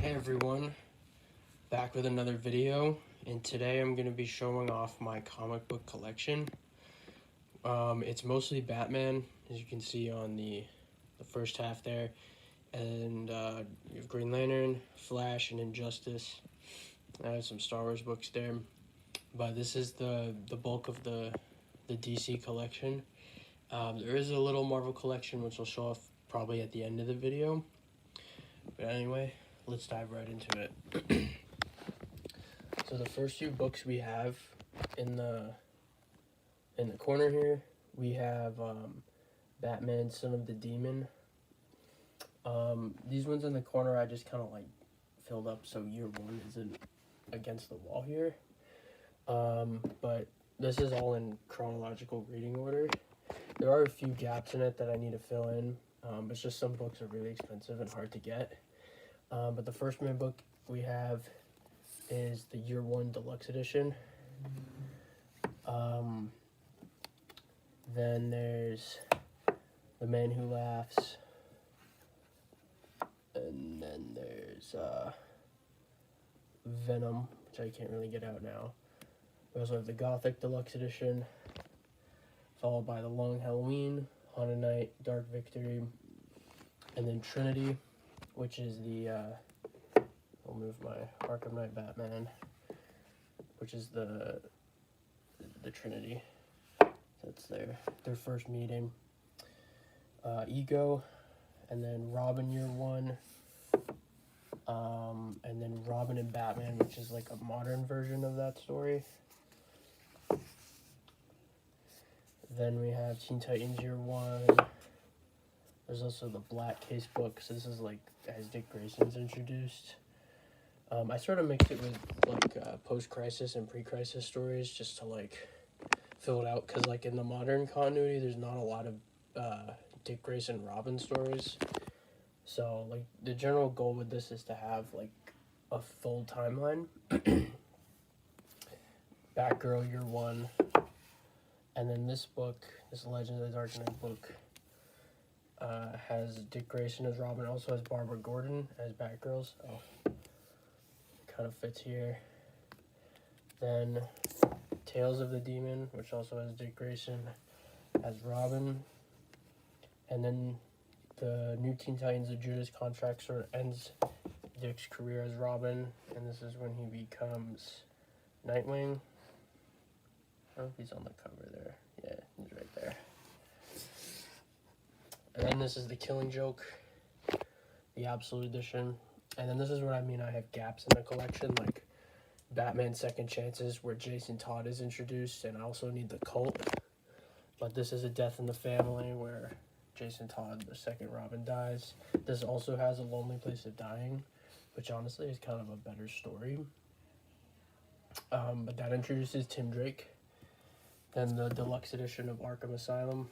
Hey everyone, back with another video, and today I'm going to be showing off my comic book collection. It's mostly Batman, as you can see on the first half there, and you have Green Lantern, Flash, and Injustice. I have some Star Wars books there, but this is the bulk of the DC collection. There is a little Marvel collection, which I'll show off probably at the end of the video, but anyway, let's dive right into it. So the first few books we have in the corner here, we have Batman, Son of the Demon. These ones in the corner I just kind of like filled up so year one isn't against the wall here. But this is all in chronological reading order. There are a few gaps in it that I need to fill in. It's just some books are really expensive and hard to get. But the first main book we have is the Year One Deluxe Edition. Then there's The Man Who Laughs. And then there's Venom, which I can't really get out now. We also have the Gothic Deluxe Edition, followed by The Long Halloween, Haunted Night, Dark Victory, and then Trinity, which is the I'll move my Arkham Knight Batman, which is the Trinity. That's their first meeting. Ego, and then Robin Year One, and then Robin and Batman, which is like a modern version of that story. Then we have Teen Titans Year One. There's also the Black Case book, so this is like as Dick Grayson's introduced. I sort of mixed it with like post-crisis and pre-crisis stories just to like fill it out, because like in the modern continuity there's not a lot of Dick Grayson Robin stories. So like the general goal with this is to have like a full timeline. Batgirl Year One, and then this book, this Legend of the Dark Knight book, has Dick Grayson as Robin, also has Barbara Gordon as Batgirl, so kind of fits here. Then Tales of the Demon, which also has Dick Grayson as Robin. And then the New Teen Titans, the Judas Contract, sort of ends Dick's career as Robin, and this is when he becomes Nightwing. Oh, he's on the cover there. Yeah, he's right there. And then this is the Killing Joke, the Absolute Edition. And then this is what I mean, I have gaps in the collection, like Batman Second Chances, where Jason Todd is introduced, and I also need the Cult. But this is a Death in the Family, where Jason Todd, the second Robin, dies. This also has A Lonely Place of Dying, which honestly is kind of a better story. But that introduces Tim Drake. Then the deluxe edition of Arkham Asylum.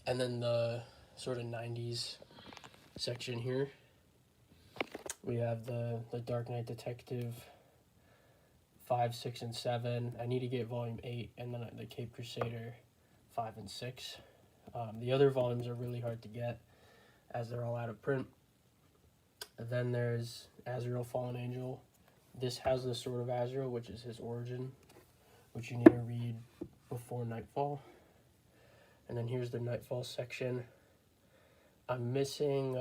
And then the sort of 90s section here. We have the Dark Knight Detective 5, 6, and 7. I need to get volume 8, and then the Cape Crusader 5 and 6. The other volumes are really hard to get as they're all out of print. And then there's Azrael Fallen Angel. This has the Sword of Azrael, which is his origin, which you need to read before Nightfall. And then here's the Nightfall section. I'm missing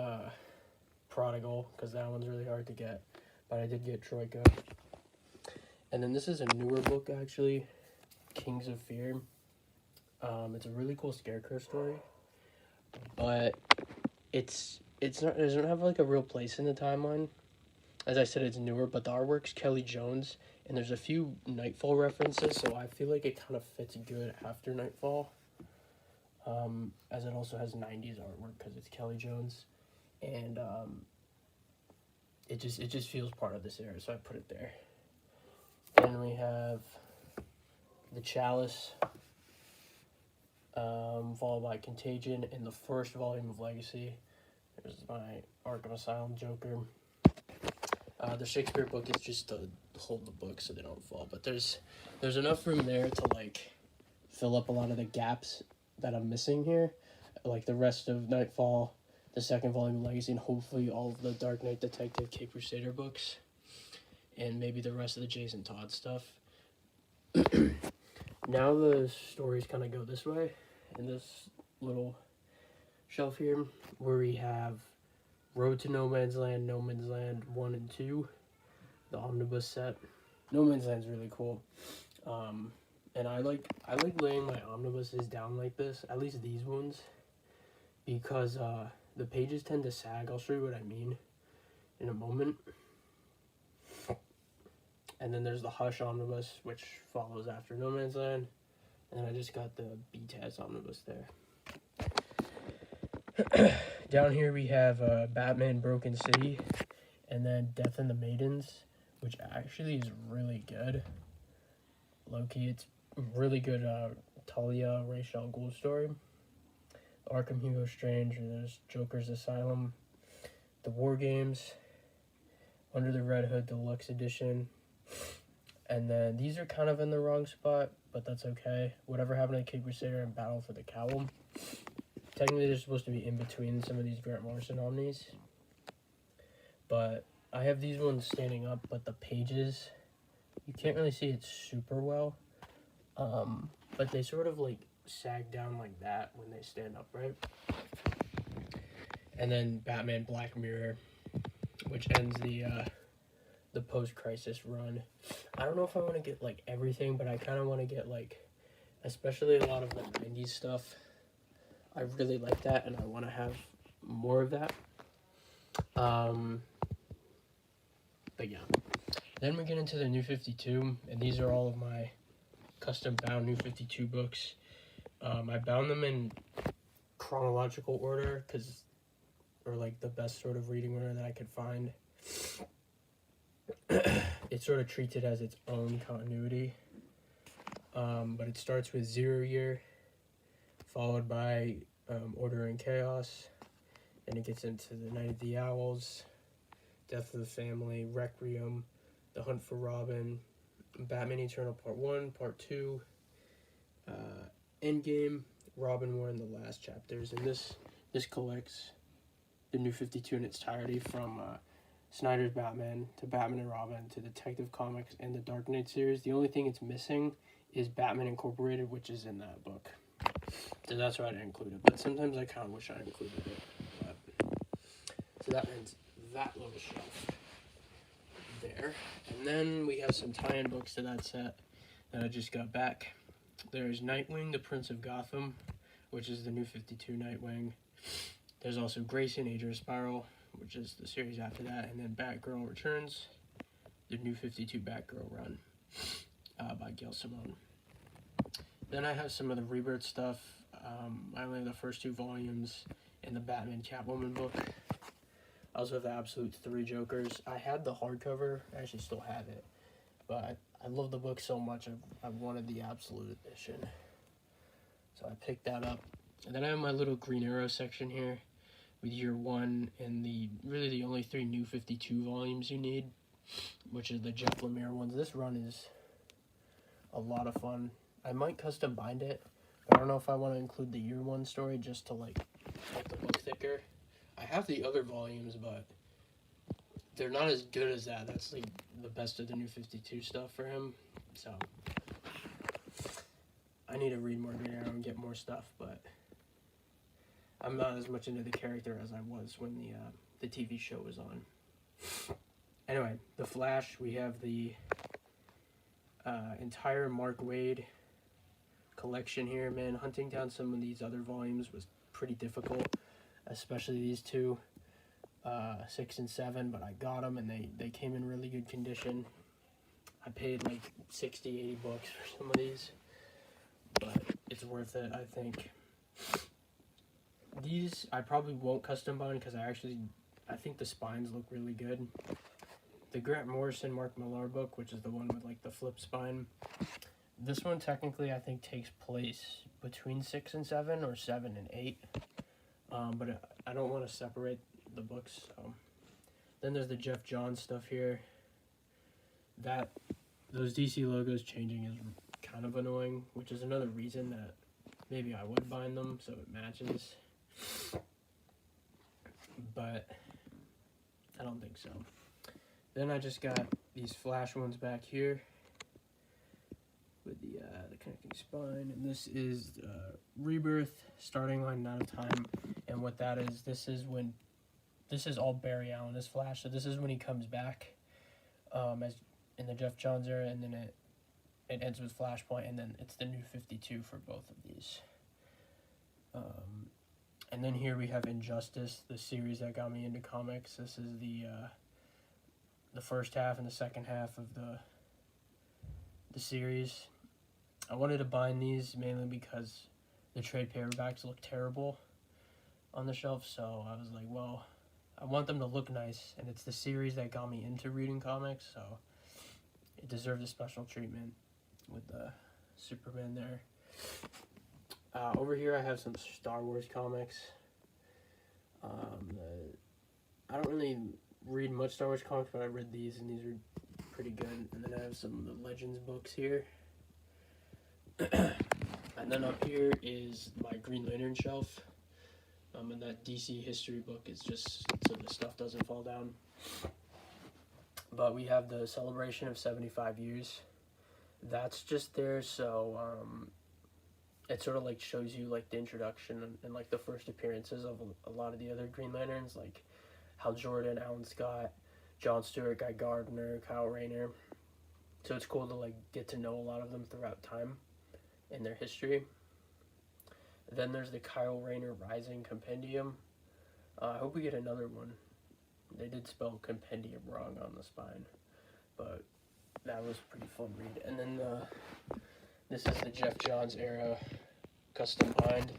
Prodigal, because that one's really hard to get, but I did get Troika. And then this is a newer book, actually, Kings of Fear. It's a really cool Scarecrow story, but it doesn't have like a real place in the timeline. As I said, it's newer, but the artwork's Kelly Jones, and there's a few Nightfall references, so I feel like it kind of fits good after Nightfall. As it also has 90s artwork because it's Kelly Jones, and it just feels part of this era, so I put it there. Then we have the Chalice, followed by Contagion, in the first volume of Legacy. There's my Arkham Asylum Joker. The Shakespeare book is just to hold the book so they don't fall, but there's enough room there to like fill up a lot of the gaps that I'm missing here, like the rest of Nightfall, the second volume of Legacy, and hopefully all of the Dark Knight Detective Cape Crusader books, and maybe the rest of the Jason Todd stuff. Now the stories kind of go this way, in this little shelf here, where we have Road to No Man's Land 1 and 2, the omnibus set. No Man's Land's really cool. And I like laying my omnibuses down like this, at least these ones, because the pages tend to sag. I'll show you what I mean in a moment. And then there's the Hush omnibus, which follows after No Man's Land. And I just got the BTAS omnibus there. Down here we have Batman Broken City, and then Death and the Maidens, which actually is really good. Low-key, it's really good Talia Ra's al Ghul story. Arkham Hugo Strange, and there's Joker's Asylum, The War Games, Under the Red Hood Deluxe Edition, and then these are kind of in the wrong spot, but that's okay. Whatever Happened to Cape Crusader and Battle for the Cowl. Technically, they're supposed to be in between some of these Grant Morrison omnis, but I have these ones standing up, but the pages, you can't really see it super well, but they sort of like sag down like that when they stand up, right? And then Batman Black Mirror, which ends the post-crisis run. I don't know if I want to get like everything, but I kind of want to get like, especially a lot of the 90s stuff. I really like that, and I want to have more of that. But yeah. Then we get into the New 52, and these are all of my custom bound New 52 books. I bound them in chronological order, or like the best sort of reading order that I could find. It sort of treats it as its own continuity. But it starts with 0 Year, followed by Order and Chaos, and it gets into the Night of the Owls, Death of the Family, Requiem, The Hunt for Robin, Batman Eternal Part 1, Part 2, Endgame, Robin War, and the last chapters. And this collects the New 52 in its entirety, from Snyder's Batman to Batman and Robin to Detective Comics and the Dark Knight series. The only thing it's missing is Batman Incorporated, which is in that book. So that's why I didn't include it. But sometimes I kind of wish I included it. But, so that ends that little shelf there. And then we have some tie-in books to that set that I just got back. There's Nightwing, the Prince of Gotham, which is the New 52 Nightwing. There's also Grayson, Age of Spiral, which is the series after that, and then Batgirl Returns, the New 52 Batgirl run by Gail Simone. Then I have some of the Rebirth stuff. I only have the first 2 volumes in the Batman Catwoman book. I also have the Absolute 3 Jokers. I had the hardcover, I actually still have it, but I love the book so much, I wanted the Absolute edition. So I picked that up. And then I have my little Green Arrow section here, with Year 1 and the only 3 New 52 volumes you need, which is the Jeff Lemire ones. This run is a lot of fun. I might custom bind it, but I don't know if I want to include the Year 1 story just to like make the book thicker. I have the other volumes, but they're not as good as that. That's like the best of the New 52 stuff for him. So I need to read more Green Arrow and get more stuff, but I'm not as much into the character as I was when the TV show was on. Anyway, The Flash, we have the entire Mark Waid collection here. Man, hunting down some of these other volumes was pretty difficult, especially these 2, 6 and 7, but I got them, and they came in really good condition. I paid like 60, 80 bucks for some of these, but it's worth it, I think. These I probably won't custom bind because I think the spines look really good. The Grant Morrison Mark Millar book, which is the one with like the flip spine. This one technically I think takes place between 6 and 7 or 7 and 8. But I don't want to separate the books. So. Then there's the Jeff Johns stuff here. Those DC logos changing is kind of annoying, which is another reason that maybe I would bind them so it matches. but I don't think so. Then I just got these Flash ones back here with the connecting spine, and this is Rebirth, starting line, Out of Time. And what that is, this is all Barry Allen is Flash, so this is when he comes back as in the Jeff Johns era, and then it ends with Flashpoint, and then it's the New 52 for both of these. And then here we have Injustice, the series that got me into comics. This is the first half and the second half of the series. I wanted to bind these mainly because the trade paperbacks look terrible on the shelf, so I was like, well, I want them to look nice, and it's the series that got me into reading comics, so it deserves a special treatment with the Superman there. Over here I have some Star Wars comics. I don't really read much Star Wars comics, but I read these, and these are pretty good. And then I have some of the Legends books here. And then up here is my Green Lantern shelf. And that DC history book is just so the stuff doesn't fall down. But we have the celebration of 75 years. That's just there, so it sort of like shows you like the introduction and like the first appearances of a lot of the other Green Lanterns, like Hal Jordan, Alan Scott, John Stewart, Guy Gardner, Kyle Rayner. So it's cool to like get to know a lot of them throughout time in their history. Then there's the Kyle Rayner Rising Compendium. I hope we get another one. They did spell compendium wrong on the spine, but that was a pretty fun read. And then this is the Jeff Johns era custom bind.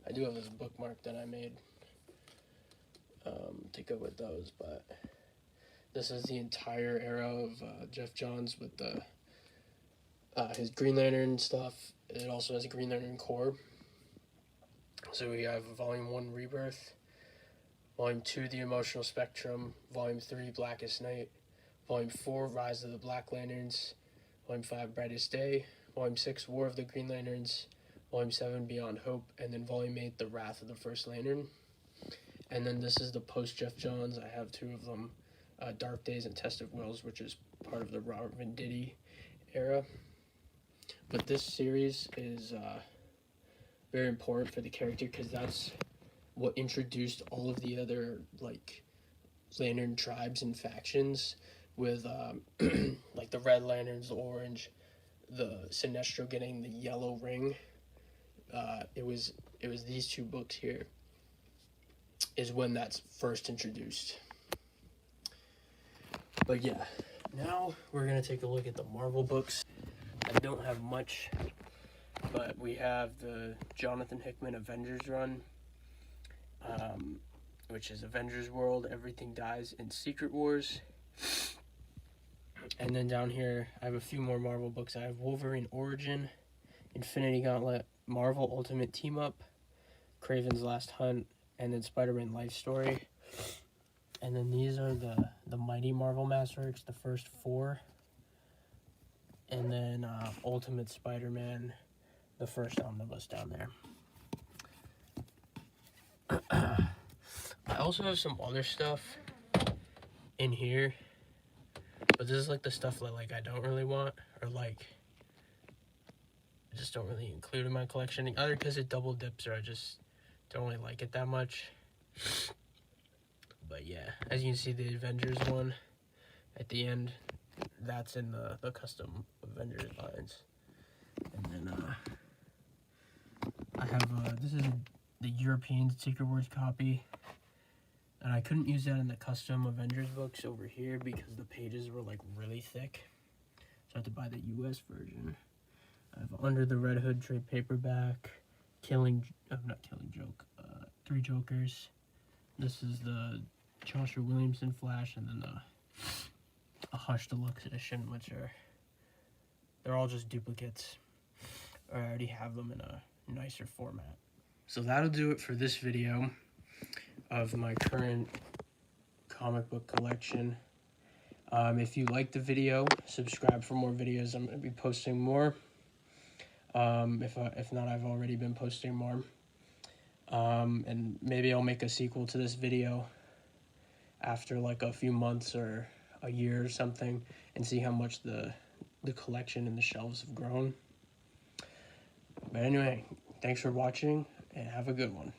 I do have this bookmark that I made to go with those, but this is the entire era of Jeff Johns with the his Green Lantern stuff. It also has a Green Lantern Corps. So we have Volume 1, Rebirth, Volume 2, The Emotional Spectrum, Volume 3, Blackest Night, Volume 4, Rise of the Black Lanterns, Volume 5, Brightest Day, Volume 6, War of the Green Lanterns, Volume 7, Beyond Hope, and then Volume 8, The Wrath of the First Lantern. And then this is the post-Jeff Johns. I have two of them, Dark Days and Test of Wills, which is part of the Robert Venditti era. But this series is very important for the character because that's what introduced all of the other like Lantern tribes and factions with like the Red Lanterns, the Orange, the Sinestro getting the yellow ring. It was these two books here is when that's first introduced. But yeah, now we're gonna take a look at the Marvel books. I don't have much, but we have the Jonathan Hickman Avengers run, which is Avengers World, Everything Dies in Secret Wars. And then down here, I have a few more Marvel books. I have Wolverine Origin, Infinity Gauntlet, Marvel Ultimate Team Up, Kraven's Last Hunt, and then Spider-Man Life Story. And then these are the Mighty Marvel Masterworks, the first 4. And then Ultimate Spider-Man, the first omnibus down there. I also have some other stuff in here, but this is like the stuff that like I don't really want, or like I just don't really include in my collection, either because it double dips or I just don't really like it that much. But yeah, as you can see, the Avengers one at the end, that's in the custom Avengers lines. And then I have this is the European Secret Wars copy, and I couldn't use that in the custom Avengers books over here because the pages were like really thick, so I had to buy the US version. I have Under the Red Hood trade paperback, Three Jokers. This is the Joshua Williamson Flash, and then a Hush Deluxe edition, which they're all just duplicates. I already have them in a nicer format. So that'll do it for this video of my current comic book collection. If you liked the video, subscribe for more videos. I'm going to be posting more. If not, I've already been posting more. And maybe I'll make a sequel to this video after like a few months or a year or something and see how much the collection and the shelves have grown. But anyway, thanks for watching and have a good one.